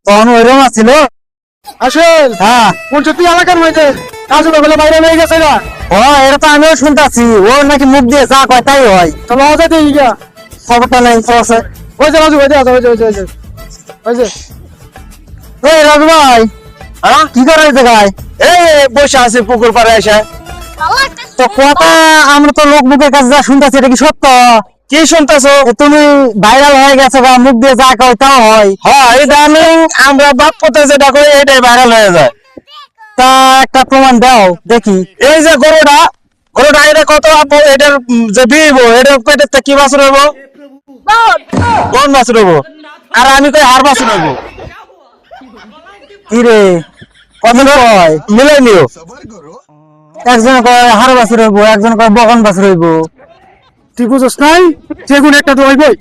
তখন ওইরকম ছিল। আসল হ্যাঁ, কোন তুই এলাকার মধ্যে কাজ বলে বাইরে হয়ে গেছে না ও এটা তো আমিও শুনতাছি, ও নাকি মুখ দিয়ে যা কয় তাই হয়। তো লজে দিয়ে গিয়া খবরটা নেই আছে। ওই যে রাজু ওই যে ওই যে এই রাজু ভাই, হ্যাঁ, কি করে এই জায়গায়? এই বসে আছে পুকুর পাড়ে এসে। তো কথা আমরা তো লোক মুখের কাছে যা শুনতেছি, এটা কি সত্য? কি শুনতেছো? এ তুমি ভাইরাল হয়ে গেছো বা মুখ দিয়ে যা কয় তাও হয়? হ্যাঁ, ইদানিং আমরা বাপ পথে যেটা করি এটাই ভাইরাল হয়ে যায়। তা একটা প্রমাণ দাও দেখি। এই যে গরুটা, গরুটা এটা কত আপু, এটার যে বিব এটার পেটের থেকে কি বাছুর হইব? কোন বাছুর হইব? আর আমি কই হার বাছুর হইব। কি রে, কত কয়? মিলাই নিও। একজন কয় হাড় বাছুর হইব, একজন কয় বগন বাছুর হইব। তুই বুঝছ নাই যেগুন একটা তো হইবই